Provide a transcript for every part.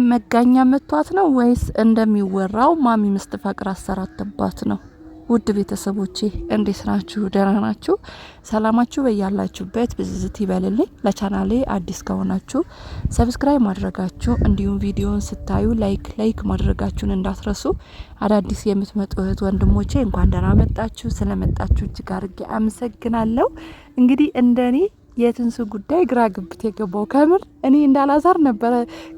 መጋኛ መቷት ነው ወይስ እንደሚወራው ማሚ መስተፋቅር አሰራተባት ነው? ውድ ቤተሰቦቼ እንዴት ናችሁ? ደህና ናችሁ? ሰላማችሁ በያላችሁበት ብዝዝት ይበልልኝ። ለቻናሌ አዲስ ከሆናችሁ ሰብስክራይብ ማድረጋችሁ እንዲሁም ቪዲዮን ስታዩ ላይክ ማድረጋችሁን እንዳትረሱ። አዳዲስ የምትመጡ እህት ወንድሞቼ እንኳን ደህና መጣችሁ። ስለመጣችሁ እጅግ አድርጌ አመሰግናለሁ። እንግዲህ እንደኔ የትንሱ ጉዳይ ግራ ገብት የገባው ከምር እኔ እንዳላዛር ነበረ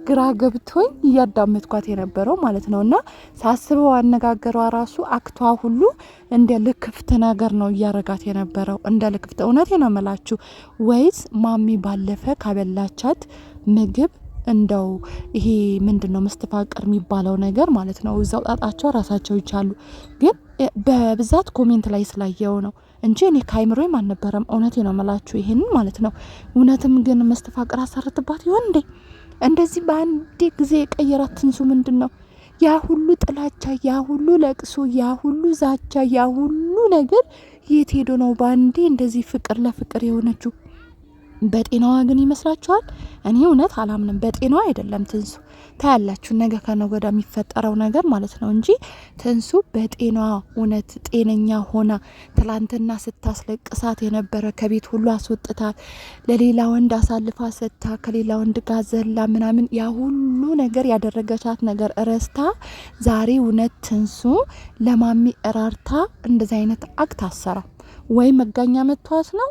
ግራ ገብቶኝ እያዳመጥኳት የነበረው ማለት ነውና ሳስበው አነጋገሯ ራሱ አክቷ ሁሉ እንደ ልክፍት ነገር ነው እያረጋት የነበረው እንደ ልክፍት። እውነቴ ነው መላችሁ ወይስ ማሚ ባለፈ ካበላቻት ምግብ እንደው ይሄ ምንድነው መስተፋቅር የሚባለው ነገር ማለት ነው እዛው ጣጣቸው ራሳቸው ይቻሉ። ግን በብዛት ኮሜንት ላይ ስላየው ነው እንጂ እኔ ካይምሮም አልነበረም። እውነቴ ነው መላችሁ ይሄን ማለት ነው። እውነትም ግን መስተፋቅር አሰርትባት ይሆን እንዴ? እንደዚህ በአንድ ጊዜ የቀየራት ትንሱ ምንድነው? ያ ሁሉ ጥላቻ፣ ያ ሁሉ ለቅሶ፣ ያ ሁሉ ዛቻ፣ ያ ሁሉ ነገር የት ሄዶ ነው በአንዴ እንደዚህ ፍቅር ለፍቅር የሆነችው? በጤናዋ ግን ይመስላችኋል? እኔ እውነት አላምንም። በጤናዋ አይደለም ትንሱ። ታያላችሁ ነገ ከነገ ወዲያ የሚፈጠረው ነገር ማለት ነው እንጂ ትንሱ በጤናዋ እውነት ጤነኛ ሆና ትላንትና ስታስለቅሳት የነበረ ከቤት ሁሉ አስወጥታት ለሌላ ወንድ አሳልፋ ሰጥታ ከሌላ ወንድ ጋር ዘላ ምናምን ያ ሁሉ ነገር ያደረገቻት ነገር ረስታ ዛሬ እውነት ትንሱ ለማሚ እራርታ እንደዚህ አይነት አክት አሰራ ወይ መጋኛ መቷት ነው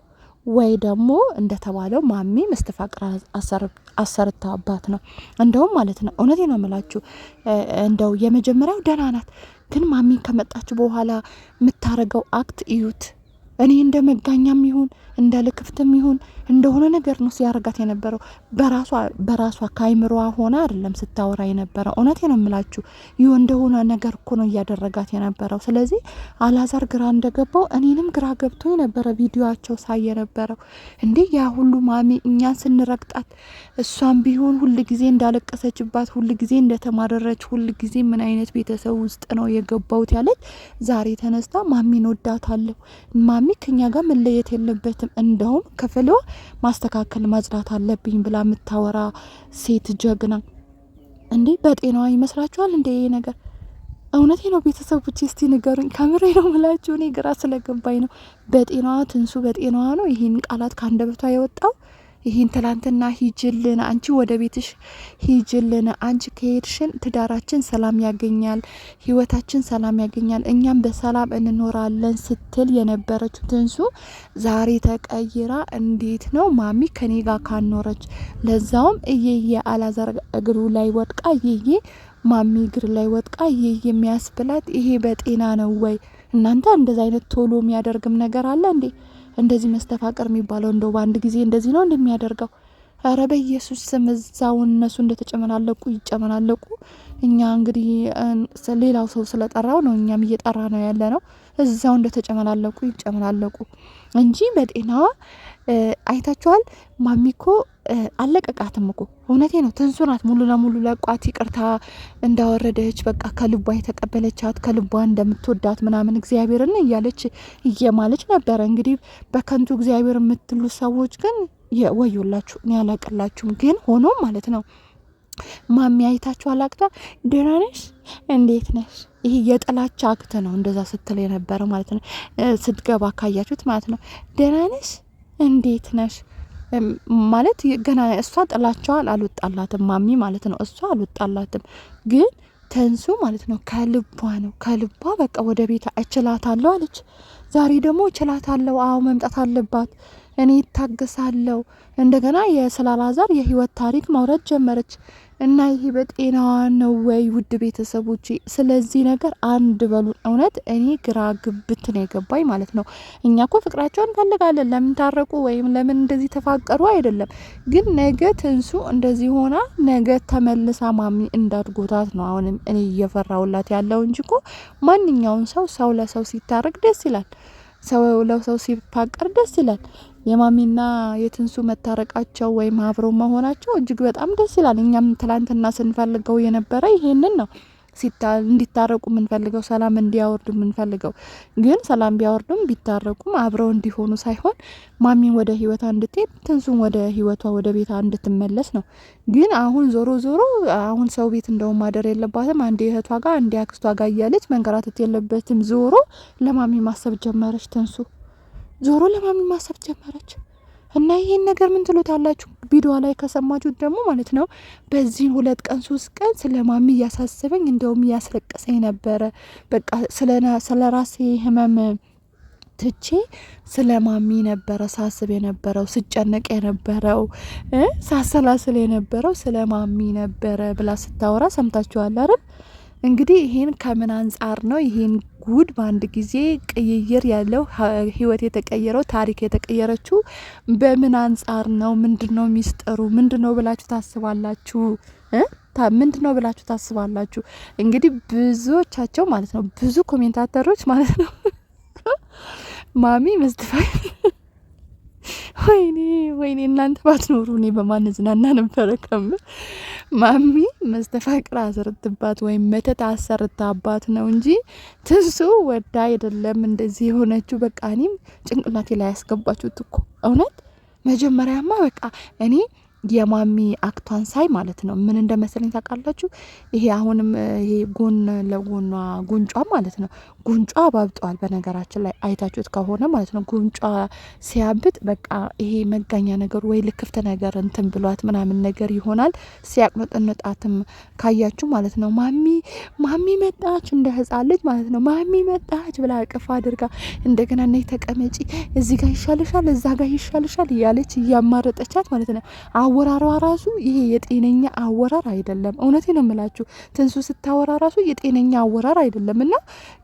ወይ ደግሞ እንደተባለው ማሚ መስተፋቅር አሰርታባት ነው። እንደውም ማለት ነው እውነቴ ነው የምላችሁ እንደው የመጀመሪያው ደህና ናት፣ ግን ማሚ ከመጣች በኋላ የምታረገው አክት እዩት። እኔ እንደ መጋኛም ይሁን እንደ ልክፍትም ይሁን እንደሆነ ነገር ነው ሲያረጋት የነበረው። በራሷ ካይምሮዋ ሆና አይደለም ስታወራ የነበረው። እውነቴ ነው የምላችሁ ይሁ እንደሆነ ነገር እኮ ነው እያደረጋት የነበረው። ስለዚህ አላዛር ግራ እንደገባው እኔንም ግራ ገብቶ የነበረ ቪዲዮአቸው ሳይ የነበረው እንዴ ያ ሁሉ ማሚ እኛን ስንረግጣት እሷም ቢሆን ሁል ጊዜ እንዳለቀሰችባት፣ ሁል ጊዜ እንደተማረረች፣ ሁል ጊዜ ምን አይነት ቤተሰብ ውስጥ ነው የገባውት ያለች ዛሬ ተነስታ ማሚን ወዳታለሁ፣ ማሚ ከኛ ጋር መለየት የለበትም እንደውም ክፍሏ ማስተካከል ማጽዳት አለብኝ ብላ የምታወራ ሴት ጀግና እንዴ! በጤናዋ ይመስላችኋል እንዴ ይሄ ነገር? እውነቴ ነው ቤተሰቦች እስቲ ንገሩኝ። ከምሬ ነው ምላችሁ እኔ ግራ ስለገባኝ ነው። በጤናዋ ትንሱ በጤናዋ ነው ይሄን ቃላት ካንደበቷ የወጣው? ይሄን ትላንትና ሂጅልን አንቺ ወደ ቤትሽ ሂጅልን አንቺ ከሄድሽን ትዳራችን ሰላም ያገኛል፣ ህይወታችን ሰላም ያገኛል፣ እኛም በሰላም እንኖራለን ስትል የነበረችው ትንሱ ዛሬ ተቀይራ እንዴት ነው ማሚ ከኔ ጋር ካኖረች ለዛውም እየየ አላዛር እግሩ ላይ ወድቃ እየየ ማሚ እግር ላይ ወድቃ እየየ የሚያስብላት ይሄ በጤና ነው ወይ? እናንተ እንደዛ አይነት ቶሎ የሚያደርግም ነገር አለ እንዴ? እንደዚህ መስተፋቅር የሚባለው እንደው በአንድ ጊዜ እንደዚህ ነው እንደሚያደርገው? አረ በኢየሱስ ስም እዛው እነሱ እንደተጨመላለቁ ይጨመላለቁ። እኛ እንግዲህ ሌላው ሰው ስለጠራው ነው እኛም እየጠራ ነው ያለ ነው። እዛው እንደተጨመላለቁ ይጨመላለቁ እንጂ በጤናዋ አይታችኋል። ማሚኮ አለቀቃትም እኮ እውነቴ ነው። ትንሱ ናት ሙሉ ለሙሉ ለቋት ይቅርታ እንዳወረደች በቃ ከልቧ የተቀበለቻት ከልቧ እንደምትወዳት ምናምን እግዚአብሔርን እያለች እየማለች ነበረ። እንግዲህ በከንቱ እግዚአብሔር የምትሉ ሰዎች ግን ወዮላችሁ፣ እኔ አላቅላችሁም። ግን ሆኖ ማለት ነው ማሚ አይታችሁ አላቅታ ደህና ነሽ እንዴት ነሽ? ይሄ የጥላቻ አክት ነው እንደዛ ስትል የነበረ ማለት ነው። ስትገባ ካያችሁት ማለት ነው ደህና ነሽ እንዴት ነሽ ማለት ገና እሷ ጥላቻዋን አልወጣላትም ማሚ ማለት ነው። እሷ አልወጣላትም ግን ተንሱ ማለት ነው ከልቧ ነው ከልቧ በቃ ወደ ቤት እችላታለሁ አለች። ዛሬ ደግሞ እችላታለሁ፣ አዎ መምጣት አለባት፣ እኔ እታገሳለሁ። እንደገና የስላላዛር የህይወት ታሪክ ማውራት ጀመረች እና ይሄ በጤናዋ ነው ወይ? ውድ ቤተሰቦች ስለዚህ ነገር አንድ በሉን። እውነት እኔ ግራ ግብት ነው የገባኝ ማለት ነው። እኛ እኮ ፍቅራቸውን እንፈልጋለን፣ ለምን ታረቁ ወይም ለምን እንደዚህ ተፋቀሩ አይደለም። ግን ነገ ትንሱ እንደዚህ ሆና ነገ ተመልሳ ማሚ እንዳትጎታት ነው አሁንም እኔ እየፈራውላት ያለው እንጂ እኮ ማንኛውን ሰው ለሰው ሲታረቅ ደስ ይላል፣ ሰው ለሰው ሲፋቀር ደስ ይላል። የማሚና የትንሱ መታረቃቸው ወይም አብሮ መሆናቸው እጅግ በጣም ደስ ይላል። እኛም ትላንትና ስንፈልገው የነበረ ይሄንን ነው። እንዲታረቁ የምንፈልገው ሰላም እንዲያወርዱ የምንፈልገው። ግን ሰላም ቢያወርዱም ቢታረቁም አብረው እንዲሆኑ ሳይሆን ማሚን ወደ ህይወቷ እንድትሄድ ትንሱን ወደ ህይወቷ ወደ ቤቷ እንድትመለስ ነው። ግን አሁን ዞሮ አሁን ሰው ቤት እንደውም ማደር የለባትም። አንዴ እህቷ ጋር አንዴ አክስቷ ጋር እያለች መንከራተት የለበትም። ዞሮ ለማሚ ማሰብ ጀመረች ትንሱ። ዞሮ ለማሚ ማሰብ ጀመረች። እና ይሄን ነገር ምን ትሉታላችሁ? ቪዲዮ ላይ ከሰማችሁት ደግሞ ማለት ነው በዚህ 2 ቀን 3 ቀን ስለ ማሚ እያሳሰበኝ እንደውም እያስለቀሰኝ ነበረ። በቃ ስለ ራሴ ህመም ትቼ ስለ ማሚ ነበረ ሳስብ የነበረው፣ ስጨነቅ የነበረው፣ ሳሰላስል የነበረው ስለ ማሚ ነበረ ብላ ስታወራ ሰምታችኋል አይደል? እንግዲህ ይሄን ከምን አንጻር ነው ይሄን ጉድ በአንድ ጊዜ ቅይይር ያለው ህይወት የተቀየረው ታሪክ የተቀየረችው በምን አንጻር ነው? ምንድነው ሚስጥሩ? ምንድነው ብላችሁ ታስባላችሁ? ምንድነው ብላችሁ ታስባላችሁ? እንግዲህ ብዙዎቻቸው ማለት ነው ብዙ ኮሜንታተሮች ማለት ነው ማሚ መስተፋይ ወይኔ እናንተ ባትኖሩ እኔ በማን ዝናና ነበረ ከምር። ማሚ መስተፋቅር አሰርትባት ወይም መተት አሰርታባት ነው እንጂ ትንሱ ወዳ አይደለም እንደዚህ የሆነችው። በቃ እኔም ጭንቅላቴ ላይ ያስገባችሁት እኮ እውነት። መጀመሪያማ በቃ እኔ የማሚ አክቷን ሳይ ማለት ነው ምን እንደመሰለኝ ታውቃላችሁ? ይሄ አሁንም ይሄ ጎን ለጎኗ ጉንጯ ማለት ነው ጉንጯ አባብጧል። በነገራችን ላይ አይታችሁት ከሆነ ማለት ነው ጉንጯ ሲያብጥ በቃ ይሄ መጋኛ ነገር ወይ ልክፍት ነገር እንትን ብሏት ምናምን ነገር ይሆናል። ሲያቅነጥነጣትም ካያችሁ ማለት ነው ማሚ መጣች እንደ ህጻን ልጅ ማለት ነው ማሚ መጣች ብላ አቅፋ አድርጋ እንደገና ነይ ተቀመጪ እዚህ ጋር ይሻልሻል እዛ ጋር ይሻልሻል እያለች እያማረጠቻት ማለት ነው። አወራሯ ራሱ ይሄ የጤነኛ አወራር አይደለም። እውነቴ ነው የምላችሁ ትንሱ ስታወራ ራሱ የጤነኛ አወራር አይደለም። እና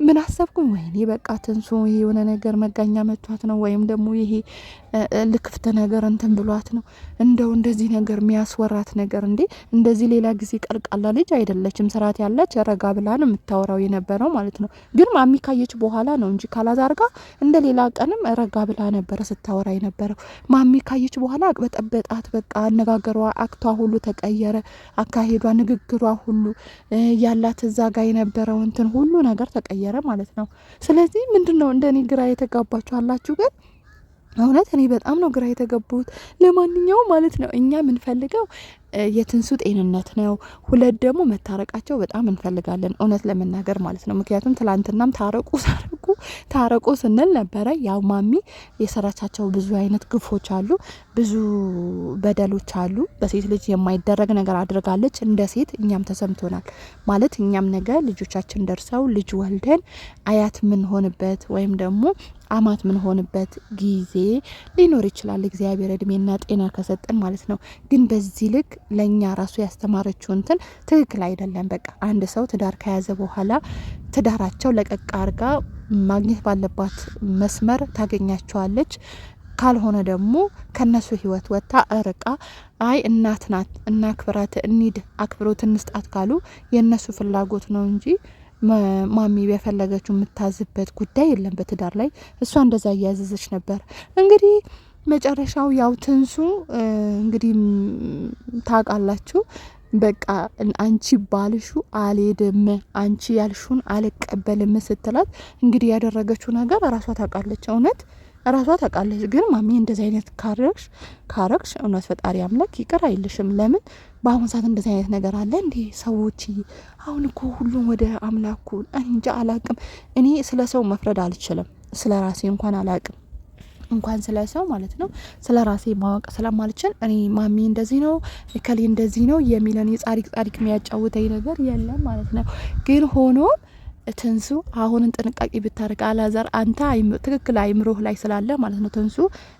ምን አሰብኩኝ ወይኔ በቃ ትንሱ ይሄ የሆነ ነገር መጋኛ መቷት ነው ወይም ደግሞ ይሄ ልክፍት ነገር እንትን ብሏት ነው እንደው እንደዚህ ነገር የሚያስወራት ነገር እንዴ እንደዚህ ሌላ ጊዜ ቀልቃላ ልጅ አይደለችም። ስርዓት ያለች ረጋ ብላ ነው የምታወራው የነበረው ማለት ነው። ግን ማሚ ካየች በኋላ ነው እንጂ ካላዛር ጋር እንደ ሌላ ቀንም ረጋ ብላ ነበረ ስታወራ የነበረው። ማሚ ካየች በኋላ አቅበጠበጣት በቃ አነጋገሯ አክቷ ሁሉ ተቀየረ። አካሄዷ ንግግሯ ሁሉ ያላት እዛ ጋር የነበረው እንትን ሁሉ ነገር ተቀየረ ማለት ነው። ስለዚህ ምንድነው እንደኔ ግራ የተጋባችሁ አላችሁ ግን እውነት እኔ በጣም ነው ግራ የተገቡት። ለማንኛውም ማለት ነው እኛ የምንፈልገው የትንሱ ጤንነት ነው። 2 ደግሞ መታረቃቸው በጣም እንፈልጋለን እውነት ለመናገር ማለት ነው። ምክንያቱም ትላንትናም ታረቁ ስንል ነበረ። ያው ማሚ የሰራቻቸው ብዙ አይነት ግፎች አሉ፣ ብዙ በደሎች አሉ። በሴት ልጅ የማይደረግ ነገር አድርጋለች። እንደ ሴት እኛም ተሰምቶናል ማለት እኛም ነገ ልጆቻችን ደርሰው ልጅ ወልደን አያት ምን ሆንበት ወይም ደግሞ አማት ምን ሆንበት ጊዜ ሊኖር ይችላል እግዚአብሔር እድሜና ጤና ከሰጠን ማለት ነው። ግን በዚህ ልክ ለኛ ራሱ ያስተማረችው እንትን ትክክል አይደለም። በቃ አንድ ሰው ትዳር ከያዘ በኋላ ትዳራቸው ለቀቅ አርጋ ማግኘት ባለባት መስመር ታገኛቸዋለች። ካልሆነ ደግሞ ከነሱ ህይወት ወጥታ እርቃ አይ እናት ናት እናክብራት እንሂድ አክብሮት እንስጣት ካሉ የነሱ ፍላጎት ነው እንጂ ማሚ በፈለገችው የምታዝበት ጉዳይ የለም በትዳር ላይ። እሷ እንደዛ እያዘዘች ነበር። እንግዲህ መጨረሻው ያው ትንሱ እንግዲህ ታውቃላችሁ በቃ አንቺ ባልሹ አልሄድም አንቺ ያልሹን አልቀበልም ስትላት እንግዲህ ያደረገችው ነገር ራሷ ታውቃለች። እውነት ራሷ ታውቃለች። ግን ማሚ እንደዚህ አይነት ካረክሽ እውነት ፈጣሪ አምላክ ይቅር አይልሽም። ለምን በአሁን ሰዓት እንደዚህ አይነት ነገር አለ እንዴ? ሰዎች አሁን እኮ ሁሉም ወደ አምላኩ እንጃ አላቅም። እኔ ስለ ሰው መፍረድ አልችልም። ስለ ራሴ እንኳን አላቅም እንኳን ስለ ሰው ማለት ነው። ስለ ራሴ ማወቅ ስለማልችል እኔ ማሚ እንደዚህ ነው እከሌ እንደዚህ ነው የሚለን የጻድቅ የሚያጫውተኝ ነገር የለም ማለት ነው። ግን ሆኖ ትንሱ አሁንን ጥንቃቄ ብታደርግ አላዛር አንተ ትክክል አይምሮህ ላይ ስላለ ማለት ነው። ትንሱ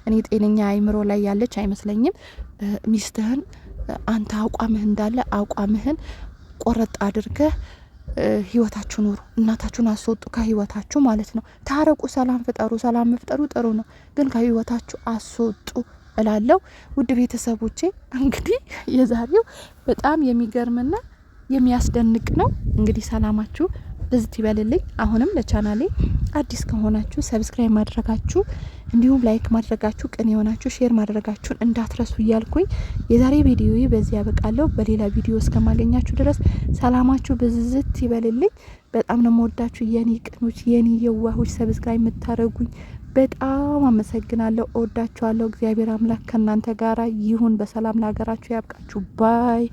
እኔ ጤነኛ አይምሮ ላይ ያለች አይመስለኝም። ሚስትህን አንተ አቋምህ እንዳለ አቋምህን ቆረጥ አድርገህ ህይወታችሁ ኑሩ። እናታችሁን አስወጡ ከህይወታችሁ ማለት ነው። ታረቁ፣ ሰላም ፍጠሩ። ሰላም መፍጠሩ ጥሩ ነው፣ ግን ከህይወታችሁ አስወጡ እላለሁ። ውድ ቤተሰቦቼ እንግዲህ የዛሬው በጣም የሚገርምና የሚያስደንቅ ነው። እንግዲህ ሰላማችሁ ብዝት ይበልልኝ። አሁንም ለቻናሌ አዲስ ከሆናችሁ ሰብስክራይብ ማድረጋችሁ እንዲሁም ላይክ ማድረጋችሁ ቅን የሆናችሁ ሼር ማድረጋችሁን እንዳትረሱ እያልኩኝ የዛሬ ቪዲዮ በዚህ ያበቃለሁ። በሌላ ቪዲዮ እስከማገኛችሁ ድረስ ሰላማችሁ ብዝት ይበልልኝ። በጣም ነው የምወዳችሁ የኔ ቅኖች፣ የኔ የዋሆች፣ ሰብስክራይብ የምታረጉኝ በጣም አመሰግናለሁ። እወዳችኋለሁ። እግዚአብሔር አምላክ ከእናንተ ጋራ ይሁን። በሰላም ለሀገራችሁ ያብቃችሁ። ባይ